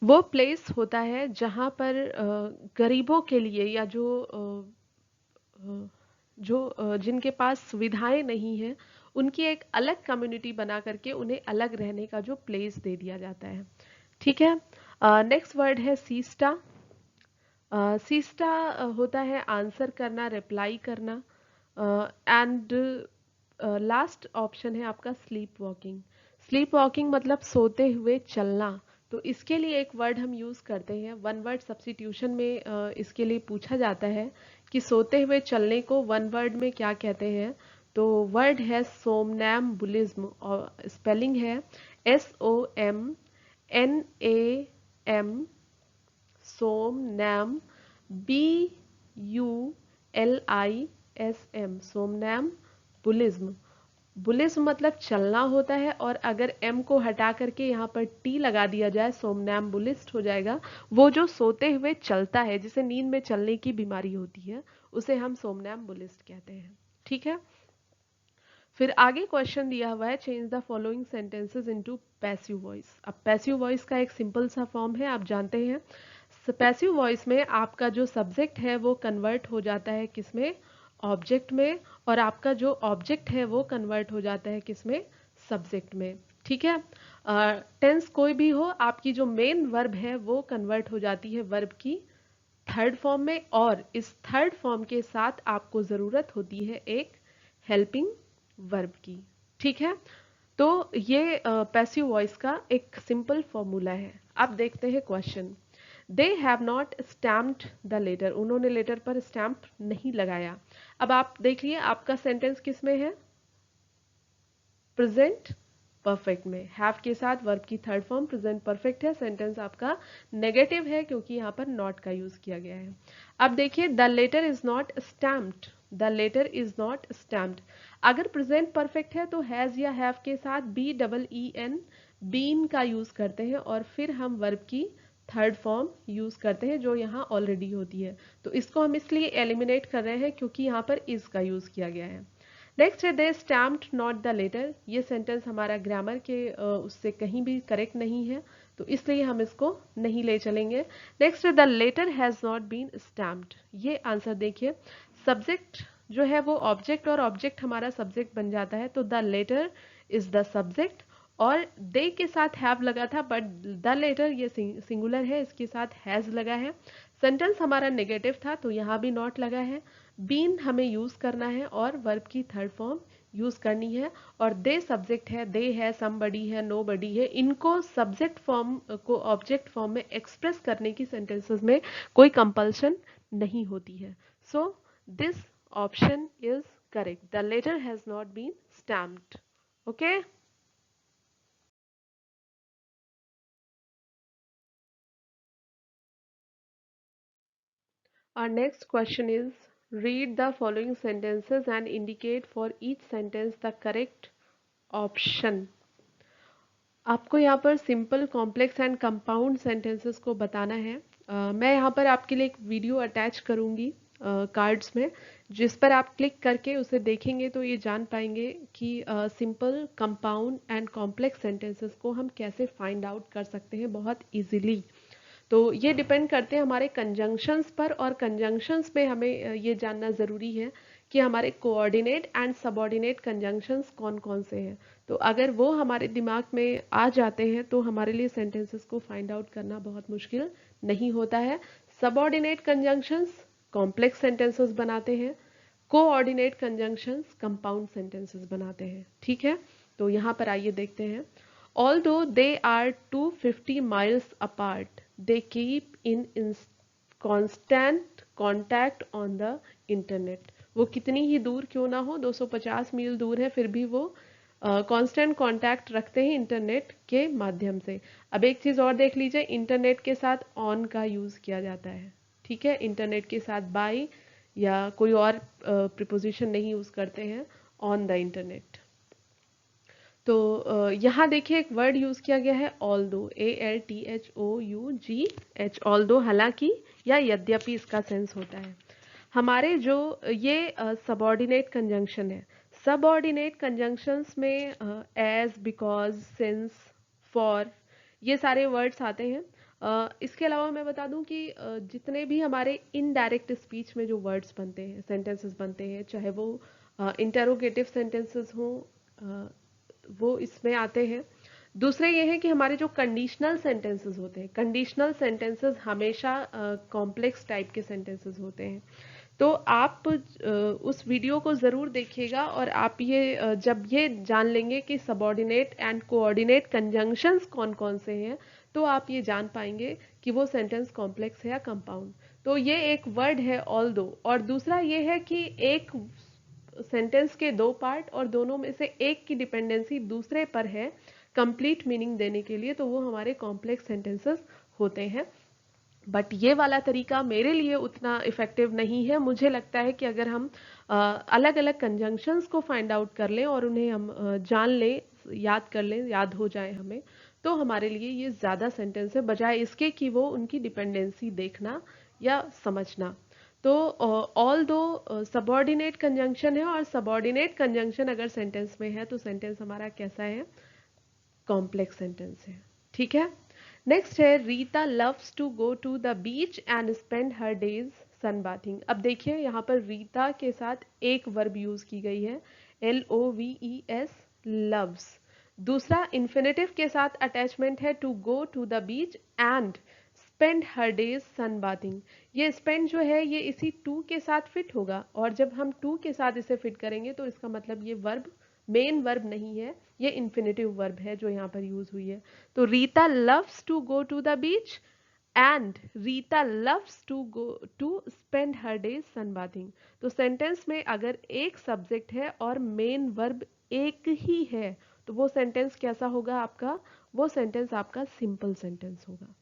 [SPEAKER 1] वो प्लेस होता है जहाँ पर गरीबों के लिए या जिनके पास सुविधाएं नहीं है, उनकी एक अलग कम्युनिटी बना करके उन्हें अलग रहने का जो प्लेस दे दिया जाता है। ठीक है। नेक्स्ट वर्ड है सीस्टा। सीस्टा होता है आंसर करना, रिप्लाई करना। एंड लास्ट ऑप्शन है आपका स्लीप वॉकिंग। स्लीप वॉकिंग मतलब सोते हुए चलना। तो इसके लिए एक वर्ड हम यूज करते हैं, वन वर्ड सब्स्टिट्यूशन में इसके लिए पूछा जाता है कि सोते हुए चलने को वन वर्ड में क्या कहते हैं। तो वर्ड है सोमनैम्बुलिज्म और स्पेलिंग है SOMNAM, सोमनैम, BULISM, सोमनैम बुलिज्म। बुलिज्म मतलब चलना होता है, और अगर एम को हटा करके यहाँ पर टी लगा दिया जाए, सोमनैम्बुलिस्ट हो जाएगा। वो जो सोते हुए चलता है, जिसे नींद में चलने की बीमारी होती है, उसे हम सोमनैम्बुलिस्ट कहते हैं। ठीक है। फिर आगे क्वेश्चन दिया हुआ है, change the following sentences into passive voice. अब पैसिव वॉइस का एक सिंपल सा फॉर्म है, आप जानते हैं। पैसिव वॉइस में आपका जो सब्जेक्ट है वो कन्वर्ट हो जाता है किसमें? ऑब्जेक्ट में। और आपका जो ऑब्जेक्ट है वो कन्वर्ट हो जाता है किसमें? सब्जेक्ट में। ठीक है। टेंस कोई भी हो, आपकी जो मेन वर्ब है वो कन्वर्ट हो जाती है वर्ब की थर्ड फॉर्म में, और इस थर्ड फॉर्म के साथ आपको जरूरत होती है एक हेल्पिंग वर्ब की। ठीक है। तो ये पैसिव वॉइस का एक सिंपल फॉर्मूला है। अब देखते हैं question. They have not stamped the letter, उन्होंने लेटर पर स्टैम्प नहीं लगाया। अब आप देखिए आपका सेंटेंस किस में है? प्रेजेंट परफेक्ट में। हैव के साथ वर्ब की थर्ड फॉर्म प्रेजेंट परफेक्ट है। सेंटेंस आपका नेगेटिव है क्योंकि यहाँ पर नॉट का यूज किया गया है। अब देखिए the letter is not stamped, the letter is not stamped. अगर प्रेजेंट परफेक्ट है तो हैज या हैव के साथ BEEN, बीन का यूज करते हैं, और फिर हम वर्ब की थर्ड फॉर्म यूज करते हैं जो यहाँ ऑलरेडी होती है। तो इसको हम इसलिए एलिमिनेट कर रहे हैं क्योंकि यहाँ पर इज का यूज किया गया है। नेक्स्ट है दे स्टैम्प्ड नॉट द लेटर। ये सेंटेंस हमारा ग्रामर के उससे कहीं भी करेक्ट नहीं है, तो इसलिए हम इसको नहीं ले चलेंगे। नेक्स्ट है the letter has not been stamped. ये आंसर देखिए, सब्जेक्ट जो है वो ऑब्जेक्ट और ऑब्जेक्ट हमारा सब्जेक्ट बन जाता है, तो the letter is the subject, और दे के साथ हैव लगा था, बट द लेटर ये सिंगुलर है, इसके साथ हैज लगा है। सेंटेंस हमारा नेगेटिव था तो यहाँ भी नॉट लगा है। बीन हमें यूज करना है और वर्ब की थर्ड फॉर्म यूज करनी है, और दे सब्जेक्ट है, दे है, समबडी है, नोबडी है, इनको सब्जेक्ट फॉर्म को ऑब्जेक्ट फॉर्म में एक्सप्रेस करने की सेंटेंसेस में कोई कंपल्शन नहीं होती है। So this option is correct, the letter has not been stamped. Okay. Our next question is, read the following sentences and indicate for each sentence the correct option. आपको यहाँ पर simple, complex and compound sentences को बताना है। मैं यहाँ पर आपके लिए एक वीडियो अटैच करूँगी कार्ड्स में, जिस पर आप क्लिक करके उसे देखेंगे तो ये जान पाएंगे कि simple, compound and complex sentences को हम कैसे फाइंड आउट कर सकते हैं बहुत इजीली। तो ये डिपेंड करते हैं हमारे कंजंक्शंस पर, और कंजंक्शंस में हमें ये जानना ज़रूरी है कि हमारे कोऑर्डिनेट एंड सबऑर्डिनेट कंजंक्शंस कौन कौन से हैं। तो अगर वो हमारे दिमाग में आ जाते हैं तो हमारे लिए सेंटेंसेस को फाइंड आउट करना बहुत मुश्किल नहीं होता है। सबऑर्डिनेट कंजंक्शंस कॉम्प्लेक्स सेंटेंसेस बनाते हैं, कोऑर्डिनेट कंजंक्शंस कंपाउंड सेंटेंसेस बनाते हैं। ठीक है। तो यहाँ पर आइए देखते हैं। Although they are 250 miles apart, they keep in constant contact on the internet. वो कितनी ही दूर क्यों ना हो, 250 मील दूर है, फिर भी वो कांस्टेंट कांटेक्ट रखते हैं इंटरनेट के माध्यम से। अब एक चीज़ और देख लीजिए, इंटरनेट के साथ ऑन का यूज़ किया जाता है। ठीक है। इंटरनेट के साथ बाय या कोई और प्रिपोजिशन नहीं यूज़ करते हैं, ऑन द इंटरनेट। तो यहाँ देखिए एक वर्ड यूज किया गया है ऑल्दो, ALTHOUGH, ऑल्दो, हालांकि या यद्यपि इसका सेंस होता है। हमारे जो ये सबऑर्डिनेट कंजंक्शन है, सबऑर्डिनेट कंजंक्शंस में एज, बिकॉज, सिंस, फॉर, ये सारे वर्ड्स आते हैं। इसके अलावा मैं बता दूं कि जितने भी हमारे इनडायरेक्ट स्पीच में जो वर्ड्स बनते हैं, सेंटेंसेस बनते हैं, चाहे वो इंटेरोगेटिव सेंटेंसेस हों, वो इसमें आते हैं। दूसरे ये है कि हमारे जो कंडीशनल सेंटेंसेस होते हैं, कंडीशनल सेंटेंसेस हमेशा कॉम्प्लेक्स टाइप के सेंटेंसेस होते हैं। तो आप उस वीडियो को ज़रूर देखिएगा और आप ये जब ये जान लेंगे कि सबऑर्डिनेट एंड कोऑर्डिनेट कंजंक्शंस कौन कौन से हैं, तो आप ये जान पाएंगे कि वो सेंटेंस कॉम्प्लेक्स है या कंपाउंड। तो ये एक वर्ड है ऑल्दो, और दूसरा ये है कि एक सेंटेंस के दो पार्ट और दोनों में से एक की डिपेंडेंसी दूसरे पर है कंप्लीट मीनिंग देने के लिए, तो वो हमारे कॉम्प्लेक्स सेंटेंसेस होते हैं। बट ये वाला तरीका मेरे लिए उतना इफेक्टिव नहीं है। मुझे लगता है कि अगर हम अलग अलग कंजंक्शंस को फाइंड आउट कर लें और उन्हें हम जान लें, याद कर लें, याद हो जाए हमें, तो हमारे लिए ये ज़्यादा सेंटेंस है, बजाय इसके कि वो उनकी डिपेंडेंसी देखना या समझना। तो ऑल दो सबऑर्डिनेट कंजंक्शन है, और सबऑर्डिनेट कंजंक्शन अगर सेंटेंस में है तो सेंटेंस हमारा कैसा है? कॉम्प्लेक्स सेंटेंस है। ठीक है। नेक्स्ट है Rita loves to go to the beach and spend her days sunbathing. अब देखिए यहाँ पर रीता के साथ एक वर्ब यूज की गई है, LOVES, लव्स। दूसरा इन्फिनेटिव के साथ अटैचमेंट है to go to the beach and spend her days sunbathing. ये स्पेंड जो है ये इसी टू के साथ फिट होगा, और जब हम टू के साथ इसे फिट करेंगे तो इसका मतलब ये वर्ब मेन वर्ब नहीं है, ये इन्फिनेटिव वर्ब है जो यहाँ पर यूज हुई है। तो Rita loves to go to the beach and Rita loves to go to spend her days sunbathing. तो सेंटेंस में अगर एक सब्जेक्ट है और मेन वर्ब एक ही है, तो वो सेंटेंस कैसा होगा आपका? वो सेंटेंस आपका सिंपल सेंटेंस होगा।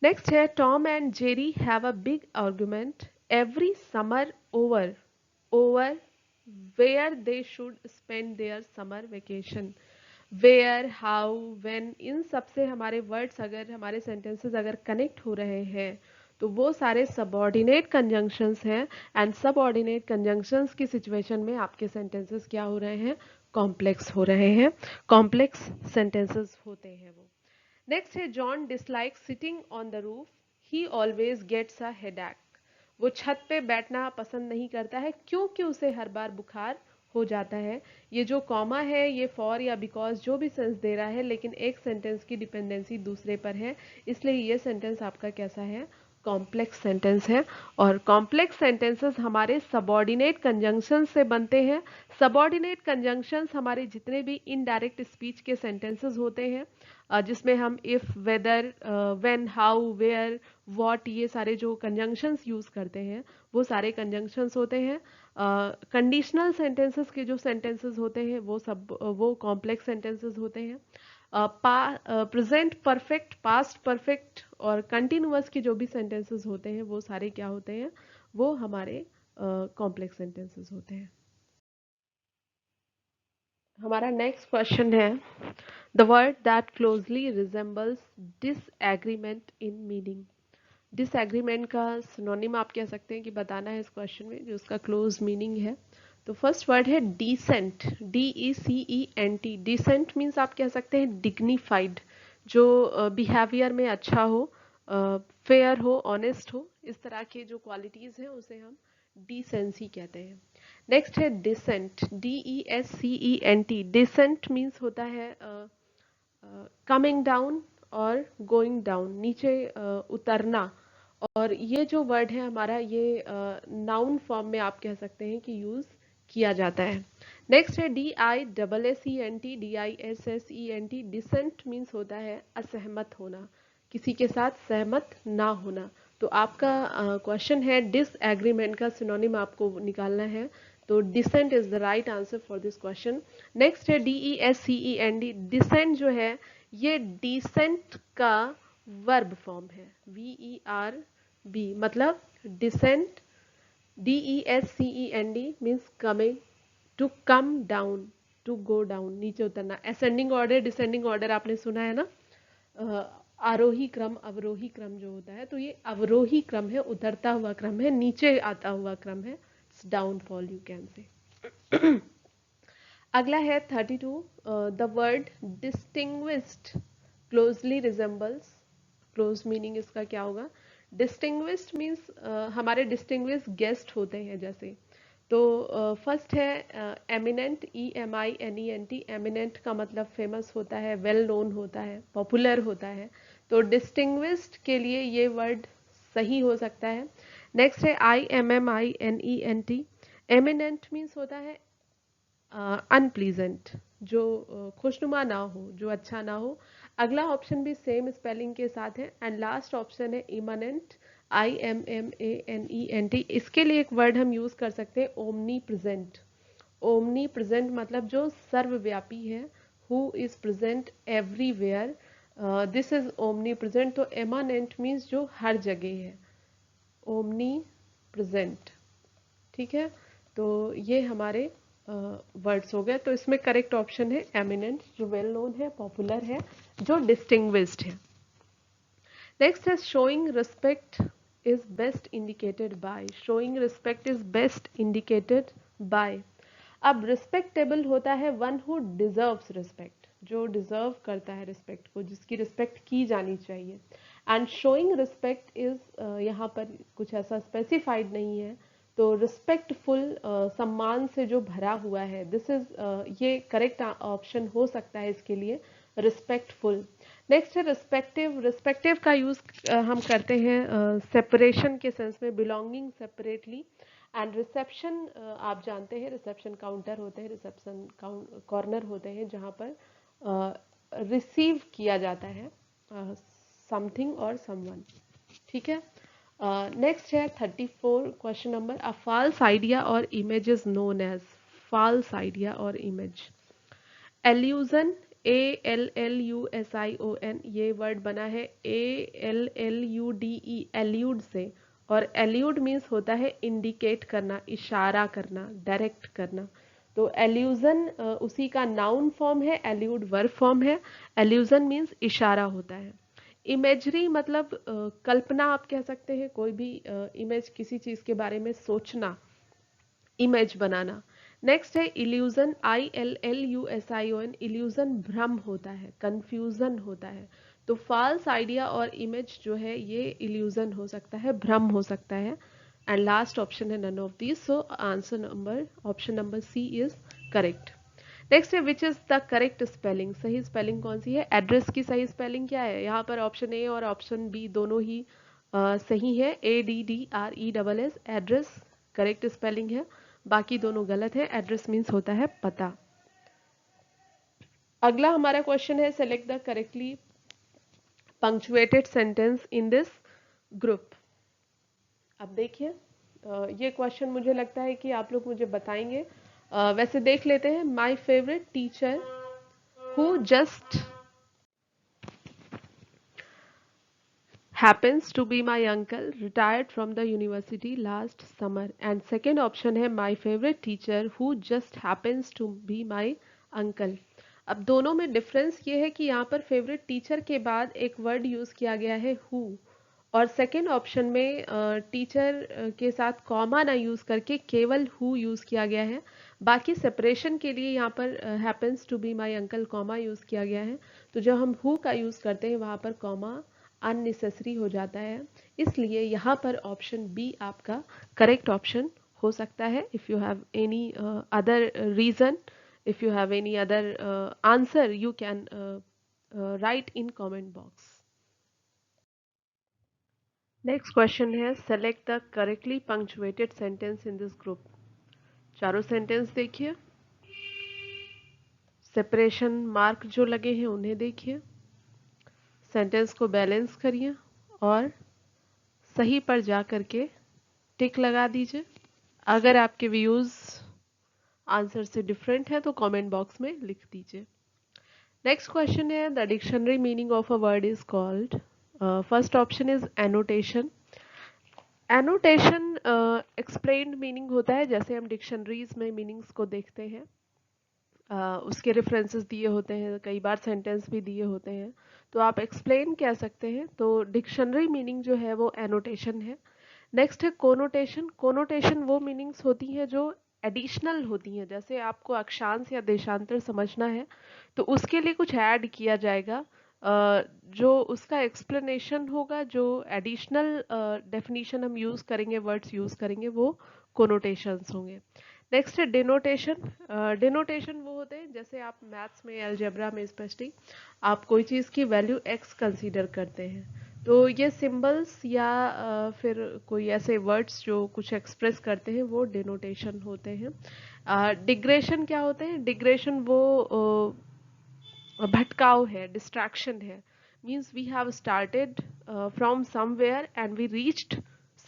[SPEAKER 1] नेक्स्ट है Tom and Jerry have a big argument every summer over where they should spend their summer vacation। where, how, when, इन सब से हमारे वर्ड्स अगर, हमारे सेंटेंसेस अगर कनेक्ट हो रहे हैं तो वो सारे सबऑर्डिनेट कंजंक्शंस हैं, एंड सबऑर्डिनेट कंजंक्शंस की सिचुएशन में आपके सेंटेंसेस क्या हो रहे हैं? कॉम्प्लेक्स हो रहे हैं, कॉम्प्लेक्स सेंटेंसेस होते हैं वो। नेक्स्ट है John dislike sitting on the roof, he always gets a headache. वो छत पे बैठना पसंद नहीं करता है क्योंकि उसे हर बार बुखार हो जाता है। ये जो कॉमा है ये फॉर या बिकॉज जो भी सेंस दे रहा है, लेकिन एक सेंटेंस की डिपेंडेंसी दूसरे पर है, इसलिए ये सेंटेंस आपका कैसा है? कॉम्प्लेक्स सेंटेंस है। और कॉम्प्लेक्स सेंटेंसेस हमारे सबऑर्डिनेट कंजंक्शन से बनते हैं। सबऑर्डिनेट कंजंक्शंस हमारे जितने भी इनडायरेक्ट स्पीच के सेंटेंसेस होते हैं, जिसमें हम if, whether, when, how, where, what, ये सारे जो कंजंक्शंस यूज करते हैं वो सारे कंजंक्शंस होते हैं। कंडीशनल सेंटेंसेस के जो सेंटेंसेस होते हैं वो कॉम्प्लेक्स सेंटेंसेस होते हैं। प्रेजेंट परफेक्ट, पास्ट परफेक्ट और कंटिन्यूअस के जो भी सेंटेंसेस होते हैं वो सारे क्या होते हैं? वो हमारे कॉम्प्लेक्स सेंटेंसेस होते हैं। हमारा नेक्स्ट क्वेश्चन है the word that closely resembles disagreement in meaning. Disagreement का सिनोनिम आप कह सकते हैं कि बताना है इस क्वेश्चन में, जो उसका क्लोज मीनिंग है। तो फर्स्ट वर्ड है डिसेंट, DECENT। डिसेंट मीन्स आप कह सकते हैं डिग्निफाइड, जो बिहेवियर में अच्छा हो, फेयर हो, ऑनेस्ट हो, इस तरह के जो क्वालिटीज हैं उसे हम डिसेंसी कहते हैं। नेक्स्ट है डिसेंट, DESCENT। डिसेंट मीन्स होता है कमिंग डाउन और गोइंग डाउन, नीचे उतरना। और ये जो वर्ड है हमारा, ये नाउन फॉर्म में आप कह सकते हैं कि यूज किया जाता है। नेक्स्ट है DISSENT, DISSENT। डिसेंट मीन्स होता है असहमत होना, किसी के साथ सहमत ना होना। तो आपका क्वेश्चन है डिसएग्रीमेंट का सिनोनिम आपको निकालना है, तो descent is the right answer for this question. Next है DESCENT। डिसेंट जो है ये डिसेंट का वर्ब फॉर्म है, VERB, मतलब descent, DESCENT means coming, to come down, to go down, नीचे उतरना। असेंडिंग ऑर्डर, डिसेंडिंग ऑर्डर आपने सुना है ना, आरोही क्रम अवरोही क्रम जो होता है, तो ये अवरोही क्रम है, उतरता हुआ क्रम है, नीचे आता हुआ क्रम है, डाउनफॉल यू कैन से। अगला है 32, the word distinguished closely resembles, close meaning इसका क्या होगा? डिस्टिंग्विश्ड मीन्स हमारे डिस्टिंग्विश्ड गेस्ट होते हैं जैसे, तो फर्स्ट है एमिनेंट, EMINENT, एमिनेंट का मतलब फेमस होता है, वेल नोन होता है, पॉपुलर होता है, तो डिस्टिंग्विश्ड के लिए ये वर्ड सही हो सकता है। नेक्स्ट है IMMINENT, एमिनेंट मीन्स होता है अनप्लीजेंट, जो खुशनुमा ना हो, जो अच्छा ना हो। अगला ऑप्शन भी सेम स्पेलिंग के साथ है। एंड लास्ट ऑप्शन है इमनेंट, IMMANENT, इसके लिए एक वर्ड हम यूज कर सकते हैं ओमनी प्रेजेंट। ओमनी प्रेजेंट मतलब जो सर्वव्यापी है, who is present everywhere, this is omni present. तो एमानेंट मीन्स जो हर जगह है, ओमनी प्रेजेंट। ठीक है, तो ये हमारे वर्ड्स हो गए। तो इसमें करेक्ट ऑप्शन है एमिनेंट, जो वेल नोन है, पॉपुलर है, जो डिस्टिंग्विश्ड है। नेक्स्ट है showing respect is best indicated by, showing respect is best indicated by. अब रिस्पेक्टेबल होता है वन हु डिजर्व्स रिस्पेक्ट, जो डिजर्व करता है रिस्पेक्ट को, जिसकी रिस्पेक्ट की जानी चाहिए। एंड शोइंग रिस्पेक्ट इज, यहाँ पर कुछ ऐसा स्पेसिफाइड नहीं है, तो रिस्पेक्टफुल, सम्मान से जो भरा हुआ है, दिस इज, ये करेक्ट ऑप्शन हो सकता है इसके लिए, रिस्पेक्टफुल। नेक्स्ट है रिस्पेक्टिव, रिस्पेक्टिव का यूज हम करते हैं सेपरेशन के सेंस में, बिलोंगिंग सेपरेटली। एंड रिसेप्शन, आप जानते हैं रिसेप्शन काउंटर होते हैं, रिसेप्शन कॉर्नर होते हैं जहाँ पर रिसीव किया जाता है समथिंग और समवन। ठीक है, नेक्स्ट है 34 question number, a false idea or image is known as, false idea or image. Allusion, ALLUSION, ये वर्ड बना है ALLUDE, एल्यूड से, और एल्यूड मीन्स होता है इंडिकेट करना, इशारा करना, डायरेक्ट करना। तो एल्यूजन उसी का नाउन फॉर्म है, एल्यूड वर्ब फॉर्म है। एल्यूजन मीन्स इशारा होता है। इमेजरी मतलब कल्पना आप कह सकते हैं, कोई भी इमेज, किसी चीज के बारे में सोचना, इमेज बनाना। नेक्स्ट है इल्यूजन, ILLUSION, इल्यूजन भ्रम होता है, कंफ्यूजन होता है। तो फॉल्स आइडिया और इमेज जो है ये इल्यूजन हो सकता है, भ्रम हो सकता है। एंड लास्ट ऑप्शन है none of these, so answer number option number C is correct. Next है which is the correct spelling, सही स्पेलिंग कौन सी है? एड्रेस की सही स्पेलिंग क्या है? यहाँ पर ऑप्शन ए और ऑप्शन बी दोनों ही सही है, ADDRESS, एड्रेस करेक्ट स्पेलिंग है, बाकी दोनों गलत है। एड्रेस मीन्स होता है पता। अगला हमारा क्वेश्चन है select the correctly punctuated sentence in this group. अब देखिए, ये क्वेश्चन मुझे लगता है कि आप लोग मुझे बताएंगे। वैसे देख लेते हैं। My favourite teacher who just happens to be my uncle retired from the university last summer, and second option है my favorite teacher who just happens to be my uncle। अब दोनों में डिफरेंस ये है कि यहाँ पर फेवरेट टीचर के बाद एक वर्ड यूज किया गया है who, और सेकेंड ऑप्शन में टीचर के साथ कॉमा ना यूज करके केवल हु यूज किया गया है। बाकी सेपरेशन के लिए यहाँ पर happens to be my uncle comma use किया गया है। तो जब हम हु का यूज करते हैं वहाँ पर कॉमा अननेसेसरी हो जाता है, इसलिए यहाँ पर ऑप्शन बी आपका करेक्ट ऑप्शन हो सकता है। If you have any other reason, if you have any other answer, you can write in comment box. Next question है select the correctly punctuated sentence in this group. चारों sentence देखिए, separation mark जो लगे हैं उन्हें देखिए, sentence को balance करिए और सही पर जा करके टिक लगा दीजिए। अगर आपके व्यूज आंसर से डिफरेंट है तो कमेंट बॉक्स में लिख दीजिए। नेक्स्ट क्वेश्चन है the dictionary meaning of a word is called, first option is annotation. Annotation explained meaning होता है, जैसे हम डिक्शनरीज में मीनिंग्स को देखते हैं। उसके रेफरेंसेस दिए होते हैं, कई बार सेंटेंस भी दिए होते हैं, तो आप एक्सप्लेन कह सकते हैं। तो डिक्शनरी मीनिंग जो है वो एनोटेशन है। नेक्स्ट है कोनोटेशन। कोनोटेशन वो मीनिंग्स होती हैं जो एडिशनल होती हैं, जैसे आपको अक्षांश या देशांतर समझना है तो उसके लिए कुछ ऐड किया जाएगा, जो उसका एक्सप्लेनेशन होगा, जो एडिशनल डेफिनेशन हम यूज़ करेंगे, वर्ड्स यूज़ करेंगे, वो कोनोटेशंस होंगे। नेक्स्ट है डिनोटेशन। डिनोटेशन वो होते हैं जैसे आप मैथ्स में, अलजेब्रा में स्पेशली आप कोई चीज़ की वैल्यू एक्स कंसीडर करते हैं, तो ये सिंबल्स या फिर कोई ऐसे वर्ड्स जो कुछ एक्सप्रेस करते हैं वो डिनोटेशन होते हैं। डिग्रेशन क्या होते हैं? डिग्रेशन वो भटकाव है, डिस्ट्रैक्शन है। Means we have started from somewhere and we reached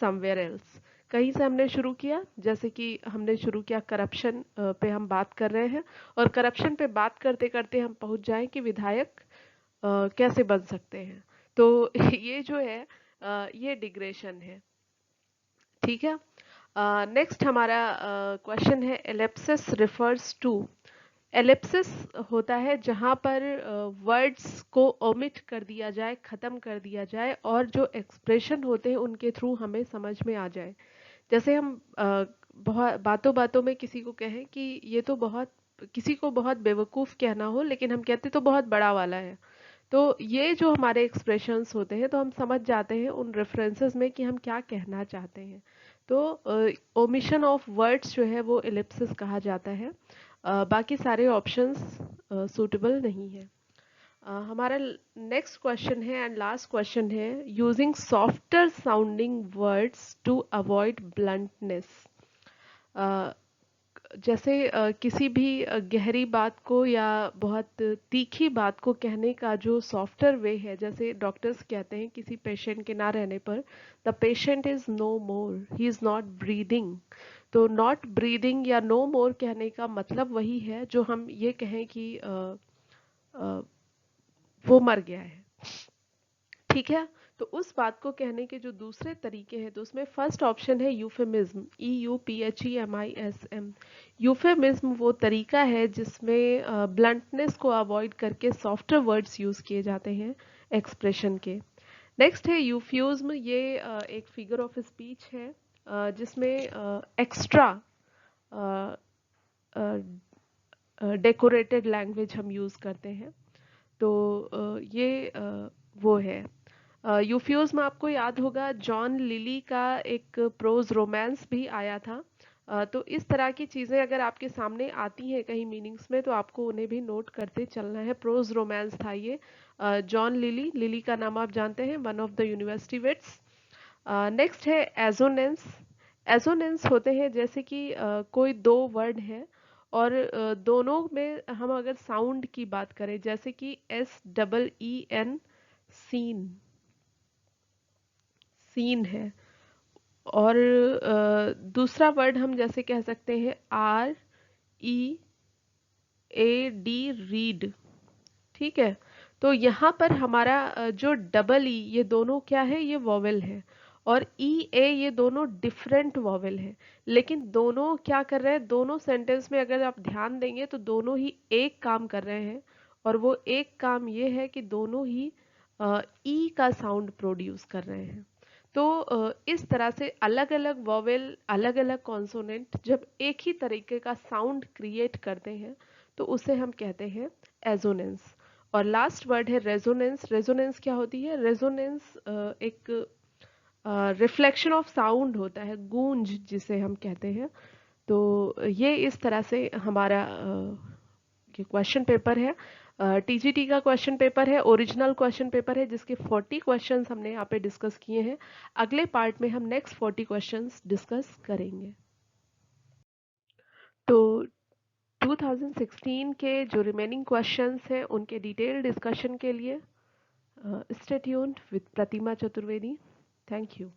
[SPEAKER 1] somewhere else. कहीं से हमने शुरू किया, जैसे कि हमने शुरू किया करप्शन पे हम बात कर रहे हैं, और करप्शन पे बात करते करते हम पहुंच जाएं कि विधायक कैसे बन सकते हैं। तो ये जो है ये डिग्रेशन है। ठीक है। नेक्स्ट हमारा क्वेश्चन है एलिप्सिस रिफर्स टू। एलिप्सिस होता है जहां पर वर्ड्स को ओमिट कर दिया जाए, खत्म कर दिया जाए, और जो एक्सप्रेशन होते हैं उनके थ्रू हमें समझ में आ जाए। जैसे हम बहुत बातों बातों में किसी को कहें कि ये तो बहुत, किसी को बहुत बेवकूफ़ कहना हो लेकिन हम कहते तो बहुत बड़ा वाला है, तो ये जो हमारे एक्सप्रेशंस होते हैं तो हम समझ जाते हैं उन रेफरेंसेस में कि हम क्या कहना चाहते हैं। तो ओमिशन ऑफ वर्ड्स जो है वो एलिप्सिस कहा जाता है। बाकी सारे ऑप्शंस सूटेबल नहीं है। हमारा नेक्स्ट क्वेश्चन है एंड लास्ट क्वेश्चन है, using softer sounding words to avoid bluntness. जैसे किसी भी गहरी बात को या बहुत तीखी बात को कहने का जो सॉफ्टर वे है, जैसे डॉक्टर्स कहते हैं किसी पेशेंट के ना रहने पर, the patient is no more, he is not breathing. तो नॉट ब्रीदिंग या नो मोर कहने का मतलब वही है जो हम ये कहें कि अ, वो मर गया है। ठीक है। तो उस बात को कहने के जो दूसरे तरीके हैं, तो उसमें फर्स्ट ऑप्शन है यूफेमिज्म, EUPHEMISM। यूफेमिज्म वो तरीका है जिसमें ब्लंटनेस को अवॉइड करके सॉफ्टर वर्ड्स यूज किए जाते हैं एक्सप्रेशन के। नेक्स्ट है यूफ्यूज्म। ये एक फिगर ऑफ स्पीच है जिसमें एक्स्ट्रा डेकोरेटेड लैंग्वेज हम यूज करते हैं। तो ये वो है। यूफ्यूज में आपको याद होगा जॉन लिली का एक प्रोज रोमांस भी आया था। तो इस तरह की चीज़ें अगर आपके सामने आती हैं कहीं मीनिंग्स में, तो आपको उन्हें भी नोट करते चलना है। प्रोज रोमांस था ये। जॉन लिली, लिली का नाम आप जानते हैं, one of the university wits. Next है एजोनेंस। एजोनेंस होते हैं जैसे कि कोई दो वर्ड है और दोनों में हम अगर साउंड की बात करें, जैसे कि SEEN, सीन, सीन है। और दूसरा वर्ड हम जैसे कह सकते हैं READ, रीड। ठीक है। तो यहाँ पर हमारा जो डबल ई, ये दोनों क्या है, ये वॉवेल है, और EA ये दोनों डिफरेंट वॉवेल है। लेकिन दोनों क्या कर रहे हैं, दोनों सेंटेंस में अगर आप ध्यान देंगे तो दोनों ही एक काम कर रहे हैं, और वो एक काम ये है कि दोनों ही ई का साउंड प्रोड्यूस कर रहे हैं। तो इस तरह से अलग अलग वॉवेल, अलग अलग कॉन्सोनेंट जब एक ही तरीके का साउंड क्रिएट करते हैं तो उसे हम कहते हैं एजोनेंस। और लास्ट वर्ड है रेजोनेंस। रेजोनेंस क्या होती है? रेजोनेंस एक रिफ्लेक्शन ऑफ साउंड होता है, गूंज जिसे हम कहते हैं। तो ये इस तरह से हमारा क्वेश्चन पेपर है। TGT का क्वेश्चन पेपर है, ओरिजिनल क्वेश्चन पेपर है, जिसके 40 क्वेश्चंस हमने यहाँ पे डिस्कस किए हैं। अगले पार्ट में हम नेक्स्ट 40 क्वेश्चंस डिस्कस करेंगे। तो 2016 के जो रिमेनिंग क्वेश्चंस हैं उनके डिटेल डिस्कशन के लिए stay tuned with Pratima Chaturvedi. Thank you.